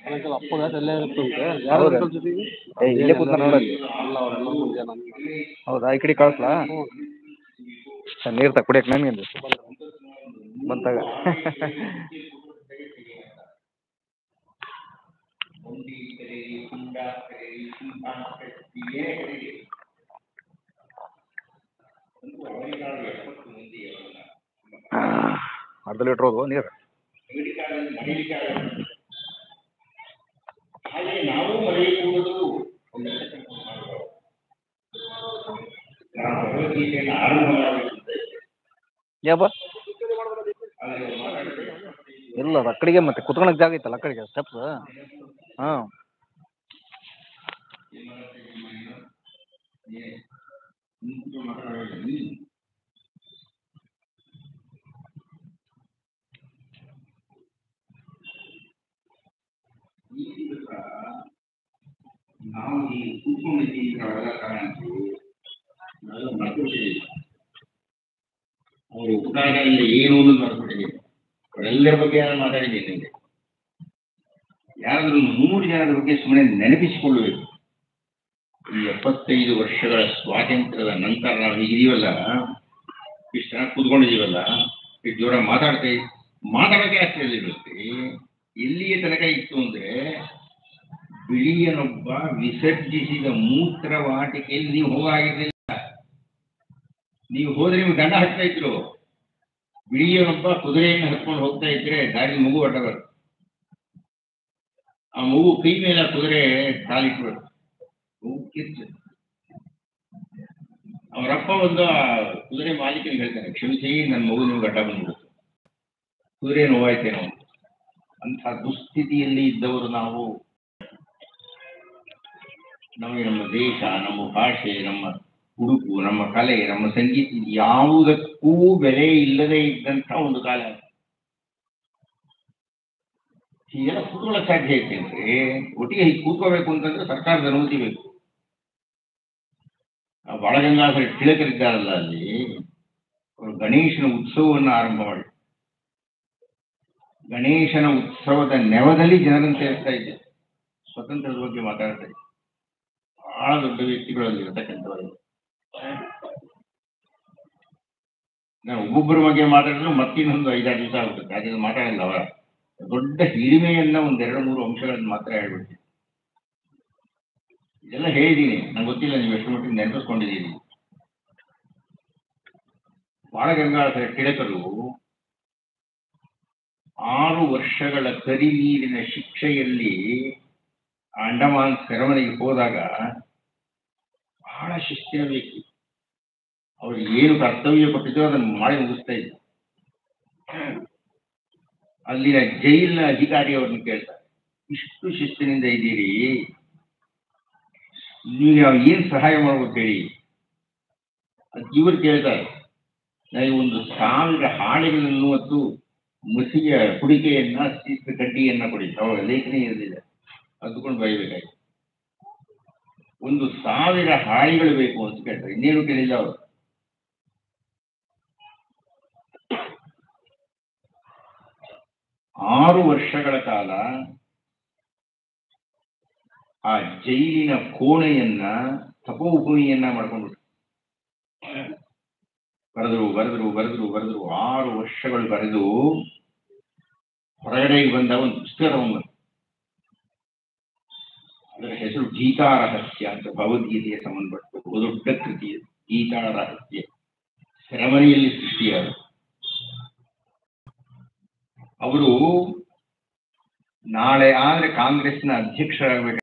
Uncle ಅಪ್ಪಗ ಅಲ್ಲೇ ಇರುತ್ತಂತೆ ಯಾರು ಹೌದಾ? ಅಂಕಲ್ ಜೊತೆಗೆ ಇಲ್ಲೇ ಕೂತ ನೋಡಲ್ಲಿ. ಅಲ್ಲ ಅವರೆಲ್ಲ ಮುಂದೆ ನಾನು ಹೌದಾ, ಈ ಕಡೆ ಕಳಿಸ್ಲಾ? ನೀರು ತ ಕುಡಿಯಕ್ಕೆ ನನಗೆ ಬಂತಾಗ ಅರ್ಧ ಲೀಟ್ರ್ ಹೋದ್ವು ನೀರು. ನಾವು ಮರೆಯಕೂಡದು ಆರಂಭ ಯಾಬ ಇಲ್ಲ ಅದು ಅಕ್ಕಡಿಗೆ ಮತ್ತೆ ಕುತ್ಕೊಳಕ್ಕೆ ಜಾಗ ಐತಲ್ಲ ಅಕ್ಕಡಿಗೆ ಸ್ಟೆಪ್ಸ್. ಹಾಂ ನಾವು ಈ ಕೂತ್ಕೊಂಡಿದ್ದೀವಿ ಅವರು ಉದಾಹರಣೆಯಿಂದ ಏನು ಅನ್ನೋದು ಬರ್ಬಿಟ್ಟಿದ್ದೀವಿ. ಅವರೆಲ್ಲರ ಬಗ್ಗೆ ನಾನು ಮಾತಾಡಿದ್ದೀನಿ ನಿಮಗೆ. ಯಾರಾದ್ರೂ 3 ಜನರ ಬಗ್ಗೆ ಸುಮ್ಮನೆ ನೆನಪಿಸಿಕೊಳ್ಳಬೇಕು. ಈ 75 ವರ್ಷಗಳ ಸ್ವಾತಂತ್ರ್ಯದ ನಂತರ ನಾವು ಹೀಗಿದೀವಲ್ಲ, ಇಷ್ಟು ಚೆನ್ನಾಗಿ ಕೂತ್ಕೊಂಡಿದ್ದೀವಲ್ಲ, ಇಷ್ಟು ಜೋರ ಮಾತಾಡೋಕೆ ಆಗ್ತಿರುತ್ತೆ. ಎಲ್ಲಿಯ ತನಕ ಇತ್ತು ಅಂದ್ರೆ, ಬಿಳಿಯನೊಬ್ಬ ವಿಸರ್ಜಿಸಿದ ಮೂತ್ರವಾಟಿಕೆಯಲ್ಲಿ ನೀವು ಹೋಗಾಗಿರ್ಲಿಲ್ಲ. ನೀವು ಹೋದ್ರೆ ನಿಮ್ಗೆ ದಂಡ ಹಾಕ್ತಾ ಇದ್ರು. ಬಿಳಿಯನೊಬ್ಬ ಕುದುರೆಯನ್ನು ಹತ್ಕೊಂಡು ಹೋಗ್ತಾ ಇದ್ರೆ ದಾರಿ ಮಗು ಅಡ್ಡ ಬರುತ್ತೆ. ಆ ಮಗು ಕೈ ಮೇಲೆ ಕುದುರೆ ಕಾಲಿಟ್ಬಿಡುತ್ತೆ. ಮಗು ಕಿತ್ತು. ಅವರಪ್ಪ ಒಂದು ಆ ಕುದುರೆ ಮಾಲೀಕನಿಗೆ ಹೇಳ್ತಾನೆ, ಕ್ಷಮಿಸಿ ನನ್ನ ಮಗು ನಿಮ್ಗೆ ಅಡ್ಡ ಬಂದ್ಬಿಡುತ್ತೆ, ಕುದುರೆ ನೋವಾಯ್ತೇನೋ. ಅಂಥ ದುಸ್ಥಿತಿಯಲ್ಲಿ ಇದ್ದವರು ನಾವು. ನಮಗೆ ನಮ್ಮ ದೇಶ, ನಮ್ಮ ಭಾಷೆ, ನಮ್ಮ ಉಡುಪು, ನಮ್ಮ ಕಲೆ, ನಮ್ಮ ಸಂಗೀತ ಯಾವುದಕ್ಕೂ ಬೆಲೆ ಇಲ್ಲದೆ ಇದ್ದಂಥ ಒಂದು ಕಾಲ. ಹೀಗೆಲ್ಲ ಕೂತ್ಕೊಳ್ಳೋಕೆ ಸಾಧ್ಯ ಐತೆ ಅಂದ್ರೆ, ಒಟ್ಟಿಗೆ ಹೀಗೆ ಕೂತ್ಕೋಬೇಕು ಅಂತಂದ್ರೆ ಸರ್ಕಾರದ ಅನುಮತಿ ಬೇಕು. ಬಾಳಗಂಗಾಧರ ತಿಲಕರಿದ್ದಾರಲ್ಲ, ಅಲ್ಲಿ ಅವರು ಗಣೇಶನ ಉತ್ಸವವನ್ನು ಆರಂಭ ಮಾಡಿ ಗಣೇಶನ ಉತ್ಸವದ ನೆವದಲ್ಲಿ ಜನರನ್ನು ಸೇರಿಸ್ತಾ ಇದ್ದೆ. ಸ್ವತಂತ್ರದ ಬಗ್ಗೆ ಮಾತಾಡ್ತಾ ಇದ್ದೆ. ಬಹಳ ದೊಡ್ಡ ವ್ಯಕ್ತಿಗಳಲ್ಲಿ ಇರತಕ್ಕಂಥವರು. ನಾವು ಒಬ್ಬೊಬ್ಬರ ಬಗ್ಗೆ ಮಾತಾಡಿದ್ರು ಮತ್ತಿನ್ನೊಂದು 5-6 ದಿವಸ ಆಗುತ್ತೆ. ಅದನ್ನು ಮಾತಾಡಲ್ಲ. ಅವರ ದೊಡ್ಡ ಹಿರಿಮೆಯನ್ನ 1-2-3 ಅಂಶಗಳನ್ನು ಮಾತ್ರ ಹೇಳ್ಬಿಡ್ತೀನಿ. ಇದೆಲ್ಲ ಹೇಳಿದ್ದೀನಿ, ನಂಗೆ ಗೊತ್ತಿಲ್ಲ ನೀವು ಎಷ್ಟು ಮಟ್ಟಿಗೆ ನೆನಪಿಸ್ಕೊಂಡಿದ್ದೀನಿ. ಬಾಳಗಂಗಾಧರ ತಿಲಕರು 6 ವರ್ಷಗಳ ಕರಿ ನೀರಿನ ಶಿಕ್ಷೆಯಲ್ಲಿ ಅಂಡಮಾನ್ ಸೆರೆಮನೆಗೆ ಹೋದಾಗ ಬಹಳ ಶಿಸ್ತಿನ ವ್ಯಕ್ತಿ. ಅವ್ರು ಏನು ಕರ್ತವ್ಯ ಕೊಟ್ಟಿದ್ರು ಅದನ್ನು ಮಾಡಿ ಮುಗಿಸ್ತಾ ಇದ್ರು. ಅಲ್ಲಿನ ಜೈಲಿನ ಅಧಿಕಾರಿ ಅವ್ರನ್ನ ಕೇಳ್ತಾರೆ, ಇಷ್ಟು ಶಿಸ್ತಿನಿಂದ ಇದ್ದೀರಿ, ನೀವು ಏನು ಸಹಾಯ ಮಾಡ್ಬೇಕು ಹೇಳಿ. ಅದು ಇವರು ಕೇಳ್ತಾರೆ, ನನಗೆ 1000 ಹಾಳೆಗಳನ್ನು ಮತ್ತು ಮಸಿಯ ಕುಡಿಕೆಯನ್ನ, ಶಿಸ್ತು ಕಡ್ಡಿಯನ್ನ ಕೊಡಿ. ಅವಾಗ ಲೇಖನಿ ಇರಲಿಲ್ಲ, ಅದ್ಕೊಂಡು ಬರೀಬೇಕಾಯ್ತು. 1000 ಹಾಳೆಗಳು ಬೇಕು ಅಂತ ಕೇಳ್ತಾರೆ. ಇನ್ನೇನು ಕೇಳಿಲ್ಲ ಅವರು. ಆರು ವರ್ಷಗಳ ಕಾಲ ಆ ಜೈಲಿನ ಕೋಣೆಯನ್ನ ತಪೋಭೂಮಿಯನ್ನ ಮಾಡ್ಕೊಂಡ್ಬಿಟ್ರು. ಬರೆದ್ರು 6 ವರ್ಷಗಳು ಬರೆದು ಹೊರಗಡೆಗೆ ಬಂದ ಒಂದು ಪುಸ್ತಕ ತಗೊಂಡ್ಬಂದು, ಅದರ ಹೆಸರು ಗೀತಾರಹಸ್ಯ ಅಂತ. ಭಗವದ್ಗೀತೆಗೆ ಸಂಬಂಧಪಟ್ಟ ದೊಡ್ಡ ಕೃತಿ ಗೀತಾರಹಸ್ಯ. ಸೆರೆಮನೆಯಲ್ಲಿ ಸೃಷ್ಟಿಯಾದ. ಅವರು ನಾಳೆ ಆದ್ರೆ ಕಾಂಗ್ರೆಸ್ನ ಅಧ್ಯಕ್ಷರಾಗಬೇಕು.